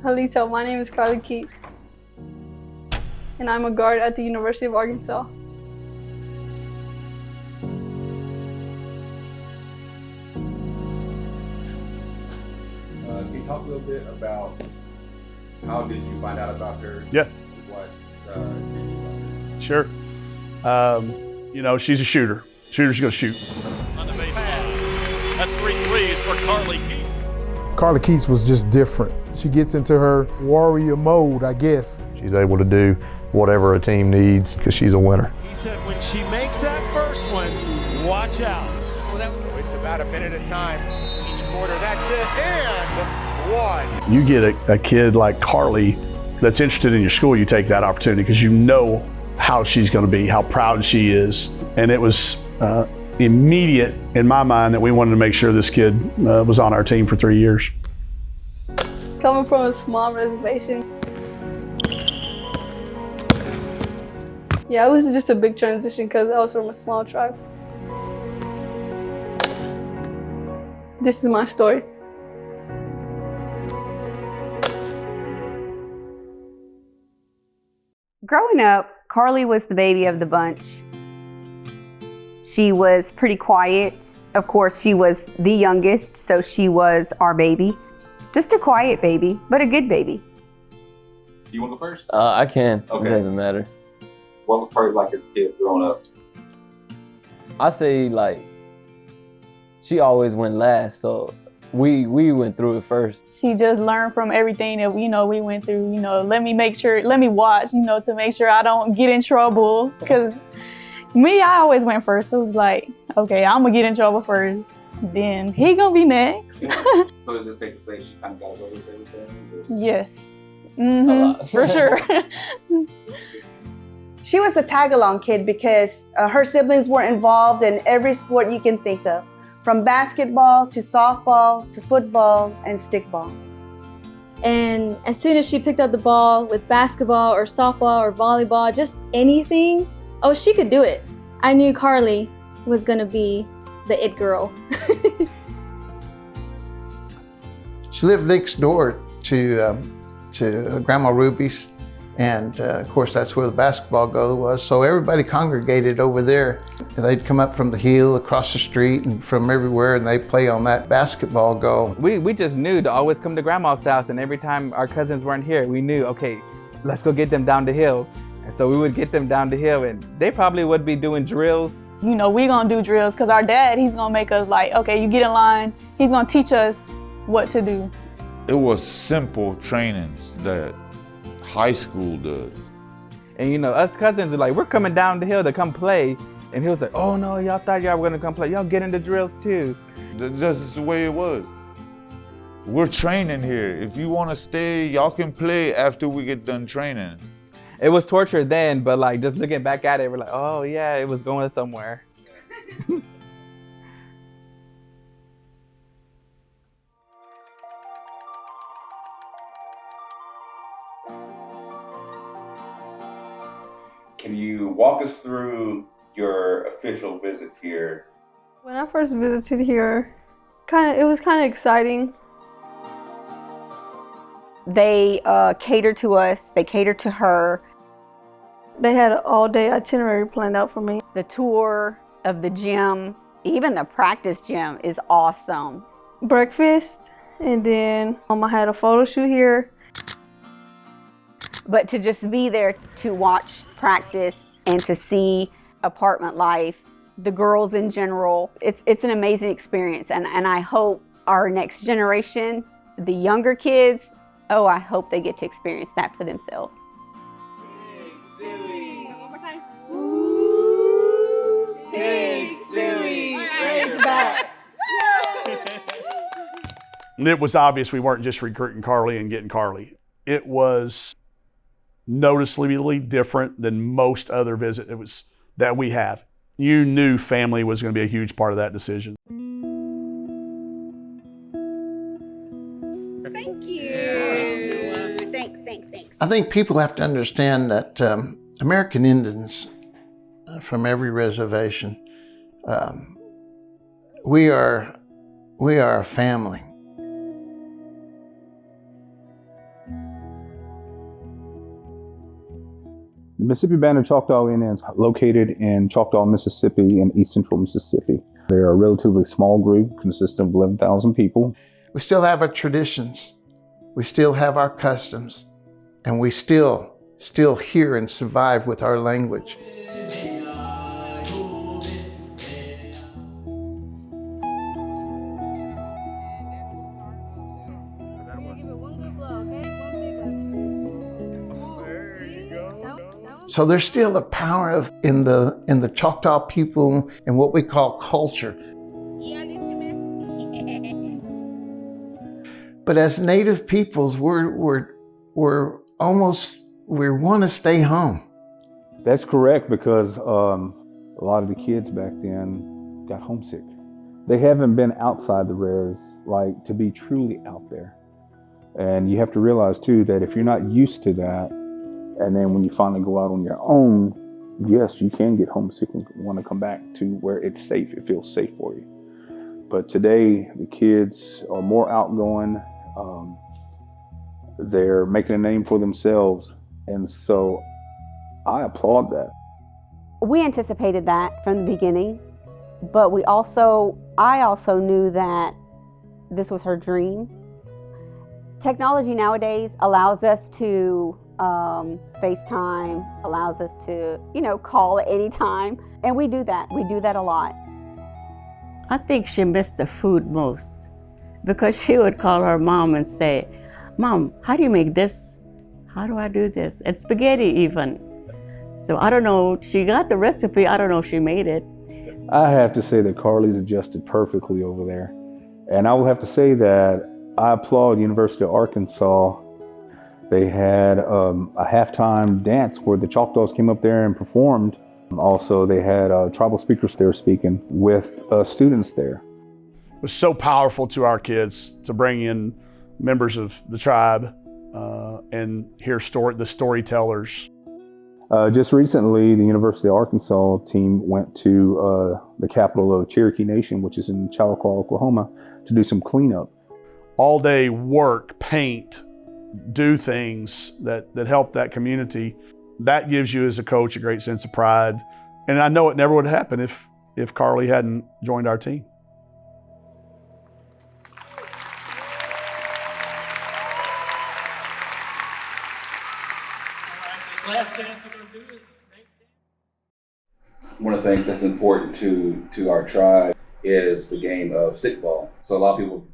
Halito, my name is Carly Keats, and I'm a guard at the University of Arkansas. Can you talk a little bit about how did you find out about her? Yeah. What did you learn? Sure. You know, she's a shooter. Shooter's gonna shoot. On the base pass. That's 3 threes for Carly Keats. Carly Keats was just different. She gets into her warrior mode, I guess. She's able to do whatever a team needs because she's a winner. He said when she makes that first one, watch out. It's about a minute at a time each quarter. That's it, and one. You get a kid like Carly that's interested in your school, you take that opportunity because you know how she's going to be, how proud she is. And it was immediate in my mind that we wanted to make sure this kid was on our team for 3 years. Coming from a small reservation, yeah, it was just a big transition because I was from a small tribe. This is my story. Growing up, Carly was the baby of the bunch. She was pretty quiet. Of course, she was the youngest, so she was our baby. Just a quiet baby, but a good baby. You want to go first? I can. Okay. It doesn't matter. What was Carly like as a kid growing up? I say like she always went last, so we went through it first. She just learned from everything that we went through. Let me watch, to make sure I don't get in trouble. Because I always went first. So it was like, okay, I'm gonna get in trouble first. Then he gonna be next. So is it safe to say she kind of got away with everything? Yes. A lot. For sure. She was a tag-along kid because her siblings were involved in every sport you can think of, from basketball to softball to football and stickball. And as soon as she picked up the ball with basketball or softball or volleyball, just anything, she could do it. I knew Carly was gonna be the it girl. She lived next door to Grandma Ruby's, and of course that's where the basketball goal was. So everybody congregated over there. They'd come up from the hill, across the street, and from everywhere, and they'd play on that basketball goal. We just knew to always come to Grandma's house, and every time our cousins weren't here, we knew, okay, let's go get them down the hill. And so we would get them down the hill, and they probably would be doing drills. We gonna do drills because our dad, he's gonna make us like, okay, you get in line. He's gonna teach us what to do. It was simple trainings that high school does. And us cousins are like, we're coming down the hill to come play. And he was like, oh no, y'all thought y'all were gonna come play. Y'all get into drills too. That's just the way it was. We're training here. If you wanna stay, y'all can play after we get done training. It was torture then, but like just looking back at it, we're like, oh yeah, it was going somewhere. Can you walk us through your official visit here? When I first visited here, it was kind of exciting. They catered to us, they catered to her. They had an all-day itinerary planned out for me. The tour of the gym, even the practice gym is awesome. Breakfast, and then I had a photo shoot here. But to just be there to watch practice and to see apartment life, the girls in general, it's an amazing experience. And I hope our next generation, the younger kids, I hope they get to experience that for themselves. One more time. Big Suey, raise back. It was obvious we weren't just recruiting Carly and getting Carly. It was noticeably different than most other visits that we have. You knew family was going to be a huge part of that decision. Thank you. Thanks. I think people have to understand that American Indians from every reservation, we are a family. Mississippi Band of Choctaw Indians located in Choctaw, Mississippi and East Central Mississippi. They're a relatively small group consisting of 11,000 people. We still have our traditions. We still have our customs. And we still hear and survive with our language. So there's still a power in the Choctaw people and what we call culture. But as Native peoples, we're almost, we want to stay home. That's correct, because a lot of the kids back then got homesick. They haven't been outside the res, like to be truly out there. And you have to realize too that if you're not used to that, and then when you finally go out on your own, yes, you can get homesick and want to come back to where it's safe, it feels safe for you. But today, the kids are more outgoing. They're making a name for themselves. And so I applaud that. We anticipated that from the beginning, but I also knew that this was her dream. Technology nowadays allows us to FaceTime, allows us to, call at any time. And we do that. We do that a lot. I think she missed the food most, because she would call her mom and say, "Mom, how do you make this? How do I do this?" And spaghetti even. So I don't know, she got the recipe, I don't know if she made it. I have to say that Carly's adjusted perfectly over there. And I will have to say that I applaud University of Arkansas. They had a halftime dance where the Choctaws came up there and performed. Also, they had tribal speakers there speaking with students there. It was so powerful to our kids to bring in members of the tribe and hear the storytellers. Just recently, the University of Arkansas team went to the capital of Cherokee Nation, which is in Chillicothe, Oklahoma, to do some cleanup. All day work, paint, do things that help that community. That gives you as a coach a great sense of pride. And I know it never would happen if Carly hadn't joined our team. One of the things that's important to our tribe is the game of stickball. So a lot of people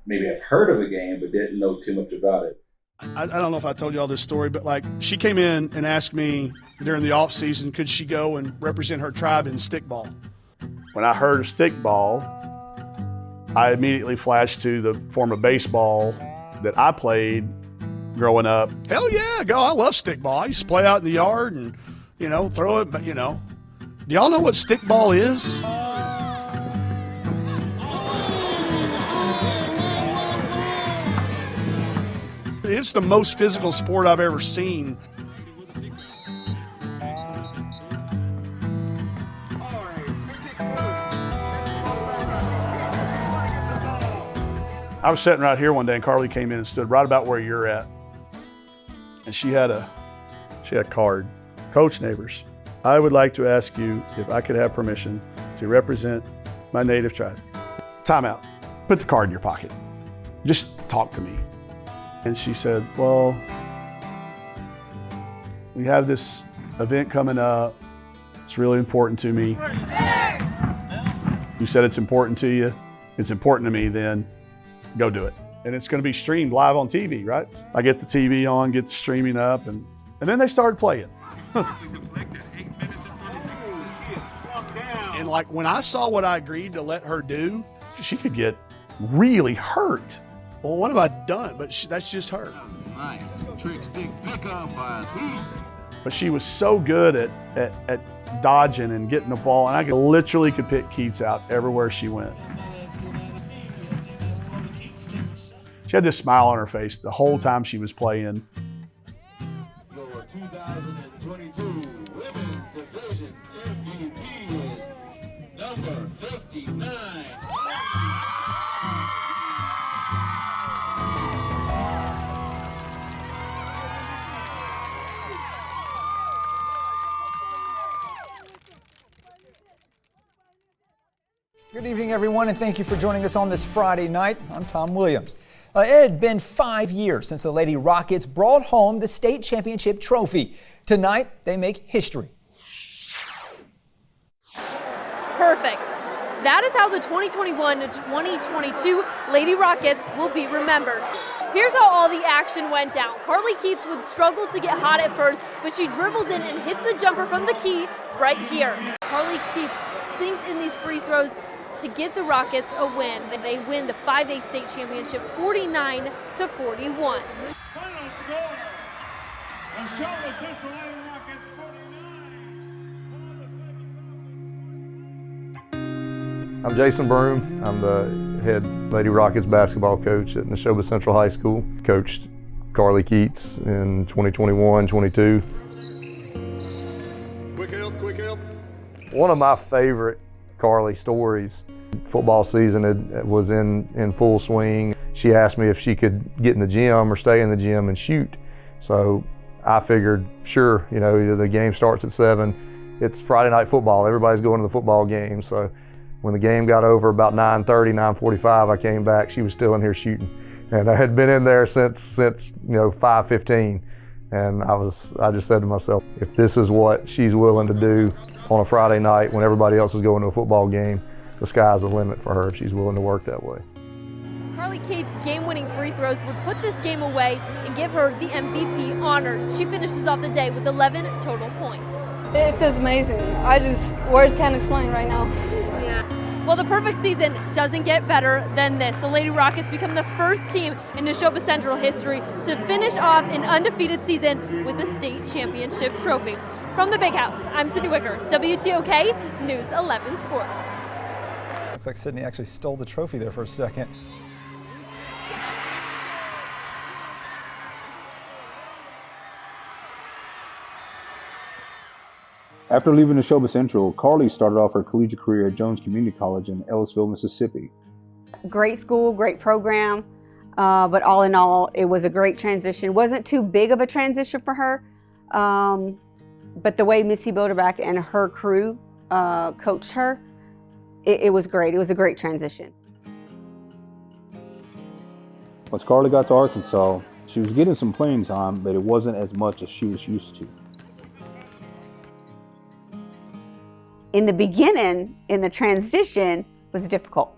maybe have heard of the game but didn't know too much about it. I don't know if I told you all this story, but she came in and asked me during the off season, could she go and represent her tribe in stickball? When I heard of stickball, I immediately flashed to the form of baseball that I played growing up. Hell yeah, go! I love stickball. I used to play out in the yard and throw it. But do y'all know what stickball is? It's the most physical sport I've ever seen. I was sitting right here one day and Carly came in and stood right about where you're at. And she had a card. Coach Neighbors, I would like to ask you if I could have permission to represent my native tribe. Time out. Put the card in your pocket. Just talk to me. And she said, well, we have this event coming up. It's really important to me. You said it's important to you. It's important to me, then go do it. And it's going to be streamed live on TV, right? I get the TV on, get the streaming up, and then they started playing. And when I saw what I agreed to let her do, she could get really hurt. Well, what have I done? But that's just her. Nice. Trick stick pickup by Pete. But she was so good at dodging and getting the ball, and I literally could pick Keats out everywhere she went. She had this smile on her face the whole time she was playing. Your 2022 Women's Division MVP is number 59. Good evening, everyone, and thank you for joining us on this Friday night. I'm Tom Williams. It had been 5 years since the Lady Rockets brought home the state championship trophy. Tonight, they make history. Perfect. That is how the 2021-2022 Lady Rockets will be remembered. Here's how all the action went down. Carly Keats would struggle to get hot at first, but she dribbles in and hits the jumper from the key right here. Carly Keats sinks in these free throws to get the Rockets a win. They win the 5A state championship 49-41. Final score, the Neshoba Central Lady Rockets 49. I'm Jason Broom. I'm the head Lady Rockets basketball coach at Neshoba Central High School. Coached Carly Keats in 2021-22. Quick help. One of my favorite Carly stories, football season was in full swing. She asked me if she could get in the gym or stay in the gym and shoot. So I figured, sure, either the game starts at 7, it's Friday night football, everybody's going to the football game. So when the game got over about 9:30, 9:45, I came back, she was still in here shooting. And I had been in there since 5:15. And I just said to myself, if this is what she's willing to do on a Friday night when everybody else is going to a football game, the sky's the limit for her if she's willing to work that way. Carly Keats' game-winning free throws would put this game away and give her the MVP honors. She finishes off the day with 11 total points. It feels amazing. Words can't explain right now. Well, the perfect season doesn't get better than this. The Lady Rockets become the first team in Neshoba Central history to finish off an undefeated season with the state championship trophy. From the Big House, I'm Sydney Wicker, WTOK News 11 Sports. Looks like Sydney actually stole the trophy there for a second. After leaving Neshoba Central, Carly started off her collegiate career at Jones Community College in Ellisville, Mississippi. Great school, great program, but all in all, it was a great transition. Wasn't too big of a transition for her, but the way Missy Boderback and her crew coached her, it was great. It was a great transition. Once Carly got to Arkansas, she was getting some playing time, but it wasn't as much as she was used to. In the beginning, in the transition, was difficult.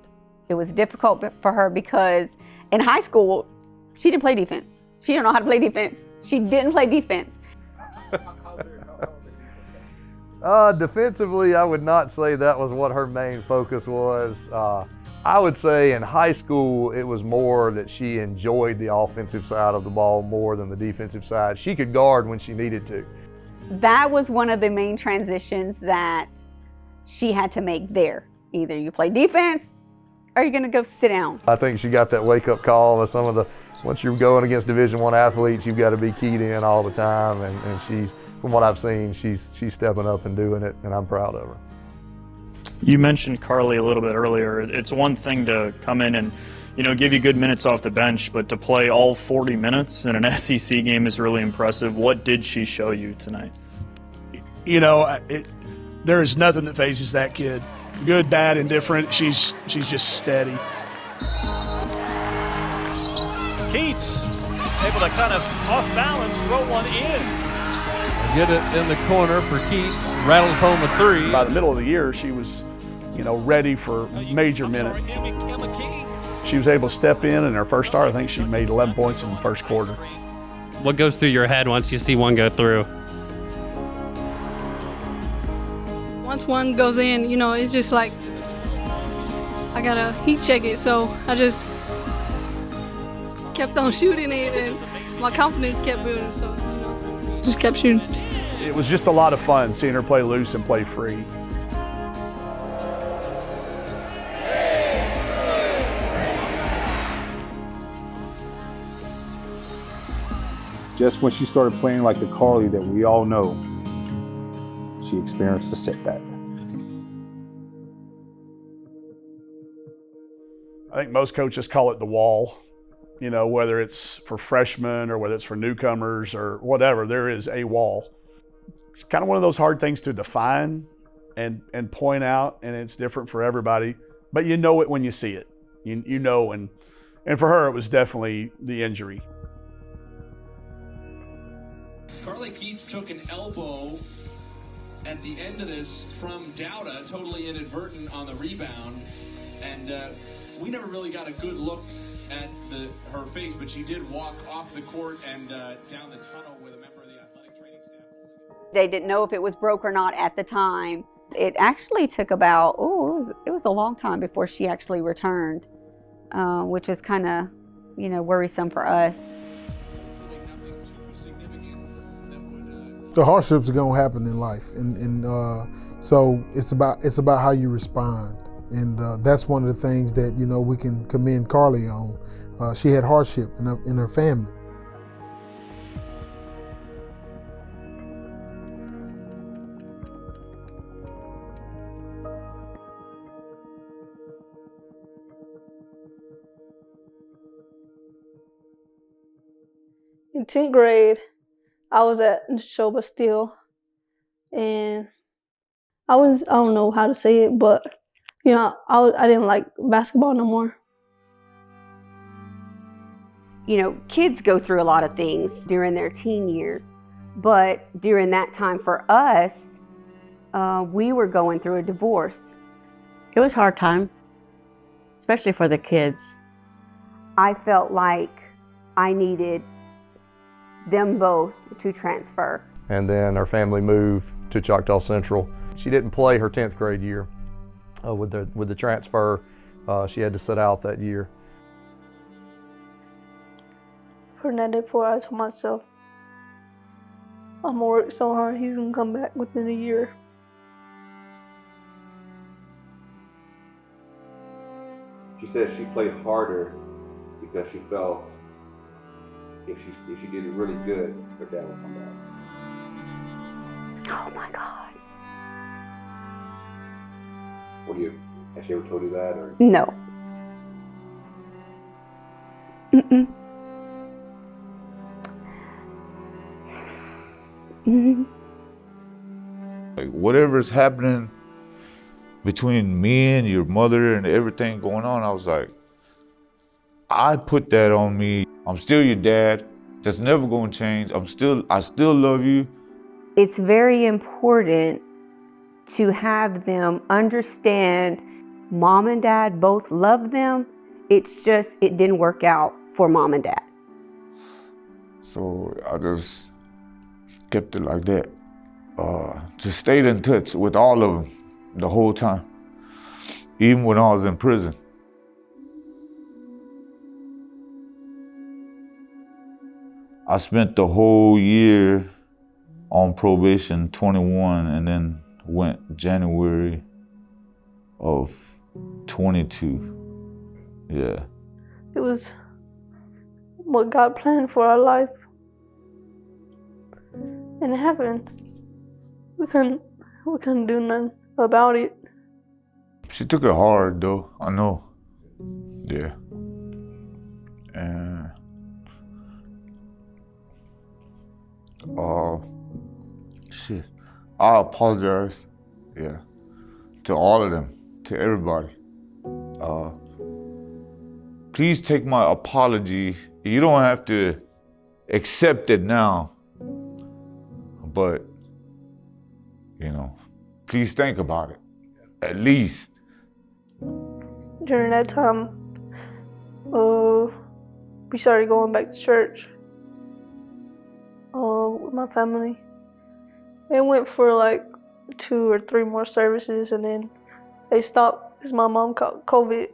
It was difficult for her because in high school, she didn't play defense. She didn't know how to play defense. She didn't play defense. Defensively, I would not say that was what her main focus was. I would say in high school, it was more that she enjoyed the offensive side of the ball more than the defensive side. She could guard when she needed to. That was one of the main transitions that she had to make there. Either you play defense or you're gonna go sit down. I think she got that wake-up call of once you're going against Division I athletes, you've got to be keyed in all the time, and she's, from what I've seen, she's stepping up and doing it, and I'm proud of her. You mentioned Carly a little bit earlier. It's one thing to come in and give you good minutes off the bench, but to play all 40 minutes in an SEC game is really impressive. What did she show you tonight? There is nothing that phases that kid. Good, bad, indifferent. She's just steady. Keats able to kind of off balance throw one in. Get it in the corner for Keats. Rattles home a 3. By the middle of the year, she was, ready for major minutes. She was able to step in her first start, I think she made 11 points in the first quarter. What goes through your head once you see one go through? Once one goes in, it's just like I gotta heat check it. So I just kept on shooting it, and my confidence kept building. So just kept shooting. It was just a lot of fun seeing her play loose and play free. Just when she started playing like the Carly that we all know, she experienced a setback. I think most coaches call it the wall, whether it's for freshmen or whether it's for newcomers or whatever, there is a wall. It's kind of one of those hard things to define and point out, and it's different for everybody. but you know it when you see it. You know, and for her, it was definitely the injury. Carly Keats took an elbow at the end of this from Dowda, totally inadvertent on the rebound, and we never really got a good look at her face, but she did walk off the court and down the tunnel with a member of the athletic training staff. They didn't know if it was broke or not at the time. It actually took about, it was a long time before she actually returned, which was kind of, worrisome for us. The hardships are gonna happen in life, and so it's about how you respond, and that's one of the things that we can commend Carly on. She had hardship in her family. In 10th grade, I was at Neshoba still, and I don't know how to say it, but I didn't like basketball no more. Kids go through a lot of things during their teen years, but during that time for us, we were going through a divorce. It was a hard time, especially for the kids. I felt like I needed them both to transfer. And then her family moved to Choctaw Central. She didn't play her 10th grade year with the transfer. She had to sit out that year. For that day before, I told myself, I'm gonna work so hard, he's gonna come back within a year. She said she played harder because she felt if she did it really good, her dad would come back. Oh my God. Has she ever told you that, or? No. Mm-mm. Mm-hmm. Like whatever's happening between me and your mother and everything going on, I was like, I put that on me. I'm still your dad. That's never gonna change. I still love you. It's very important to have them understand mom and dad both love them. It's just, it didn't work out for mom and dad. So I just kept it like that. Just stayed in touch with all of them the whole time, even when I was in prison. I spent the whole year on probation, 21, and then went January of 22. Yeah. It was what God planned for our life. And it happened. We couldn't do nothing about it. She took it hard though, I know. Yeah. And shit. I apologize, yeah, to all of them, to everybody. Please take my apology. You don't have to accept it now, but, please think about it, at least. During that time, we started going back to church with my family. It went for like 2 or 3 more services, and then they stopped because my mom caught COVID.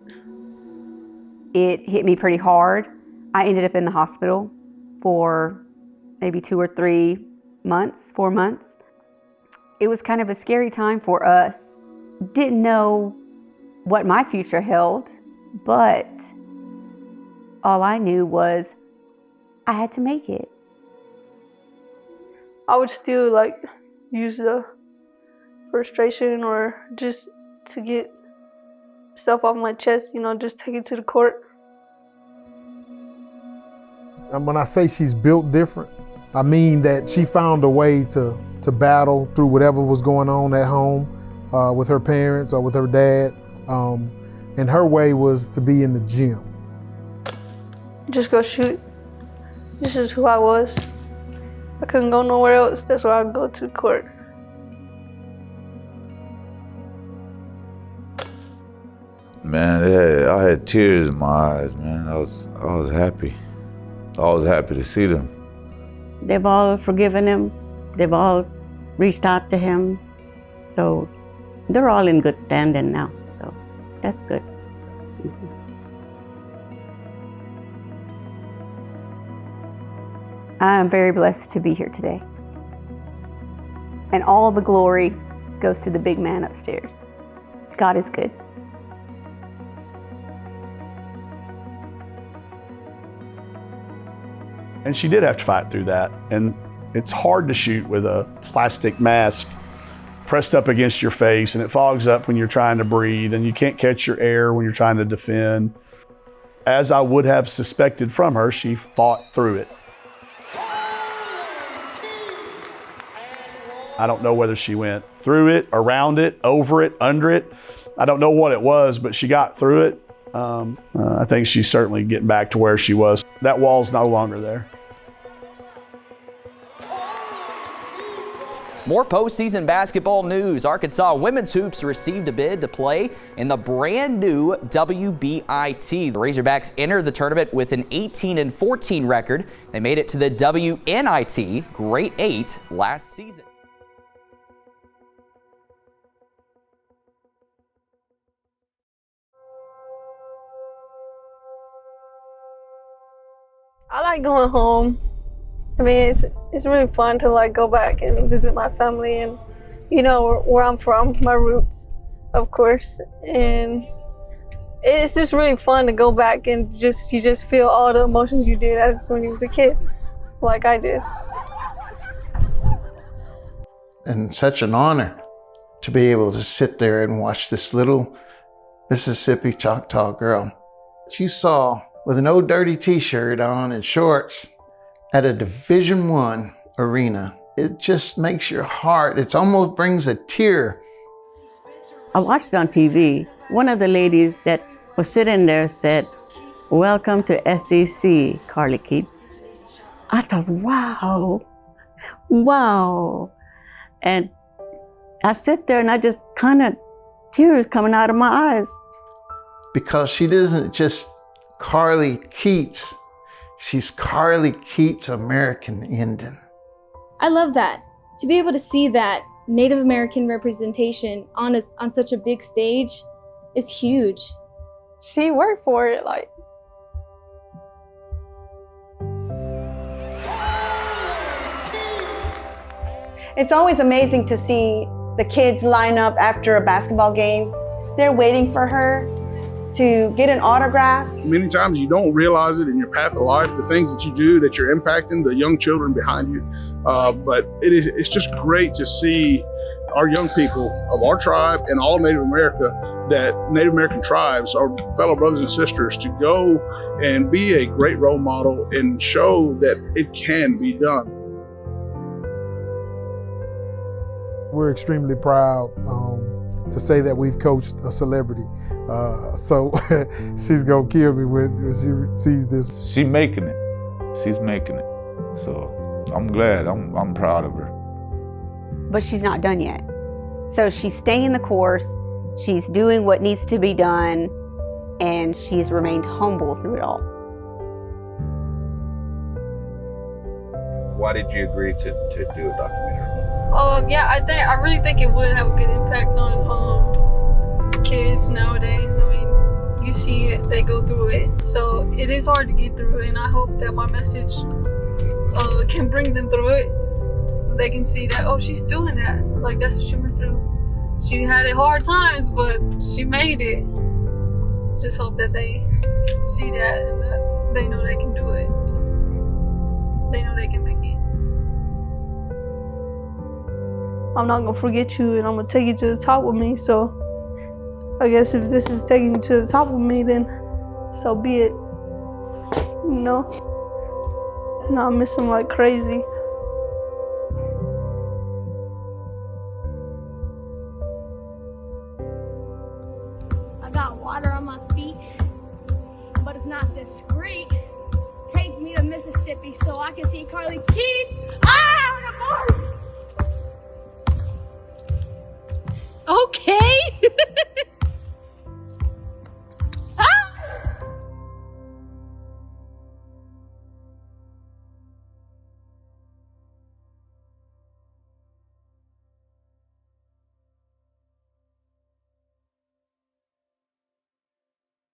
It hit me pretty hard. I ended up in the hospital for maybe 2 or 3 months, 4 months. It was kind of a scary time for us. Didn't know what my future held, but all I knew was I had to make it. I would still use the frustration or just to get stuff off my chest, just take it to the court. And when I say she's built different, I mean that she found a way to battle through whatever was going on at home with her parents or with her dad. And her way was to be in the gym. Just go shoot. This is who I was. I couldn't go nowhere else. That's why I'd go to court. Man, I had tears in my eyes, man. I was happy. I was happy to see them. They've all forgiven him. They've all reached out to him. So they're all in good standing now. So that's good. I'm very blessed to be here today. And all the glory goes to the big man upstairs. God is good. And she did have to fight through that. And it's hard to shoot with a plastic mask pressed up against your face, and it fogs up when you're trying to breathe, and you can't catch your air when you're trying to defend. As I would have suspected from her, she fought through it. I don't know whether she went through it, around it, over it, under it. I don't know what it was, but she got through it. I think she's certainly getting back to where she was. That wall's no longer there. More postseason basketball news. Arkansas women's hoops received a bid to play in the brand new WBIT. The Razorbacks entered the tournament with an 18-14 record. They made it to the WNIT Great 8 last season. I like going home. I mean, it's really fun to like go back and visit my family and, you know, where I'm from, my roots, of course. And it's just really fun to go back and you just feel all the emotions you did as when you was a kid, like I did. And such an honor to be able to sit there and watch this little Mississippi Choctaw girl that you saw with an old dirty t-shirt on and shorts at a Division I arena. It just makes your heart, it almost brings a tear. I watched on TV, one of the ladies that was sitting there said, "Welcome to SEC, Carly Keats." I thought, wow, wow. And I sit there and I just kind of, tears coming out of my eyes. Because she isn't just Carly Keats, she's Carly Keats American Indian. I love that. To be able to see that Native American representation on such a big stage is huge. She worked for it, like. It's always amazing to see the kids line up after a basketball game. They're waiting for her to get an autograph. Many times you don't realize it in your path of life, the things that you do, that you're impacting the young children behind you. But it's just great to see our young people of our tribe and all Native America, that Native American tribes, our fellow brothers and sisters, to go and be a great role model and show that it can be done. We're extremely proud to say that we've coached a celebrity. So she's gonna kill me when she sees this. She's making it. She's making it. So I'm glad. I'm proud of her. But she's not done yet. So she's staying the course. She's doing what needs to be done, and she's remained humble through it all. Why did you agree to do a documentary? Yeah, I really think it would have a good impact on kids nowadays. I mean, you see it, they go through it. So it is hard to get through it, and I hope that my message can bring them through it. They can see that, oh, she's doing that. Like, that's what she went through. She had it hard times, but she made it. Just hope that they see that and that they know they can do it. They know they can make it. I'm not gonna forget you and I'm gonna take you to the top with me. So I guess if this is taking you to the top with me, then so be it. You know? And I miss him like crazy. I got got water on my feet, but it's not discreet. Take me to Mississippi so I can see Carly Keys. On the board! Okay.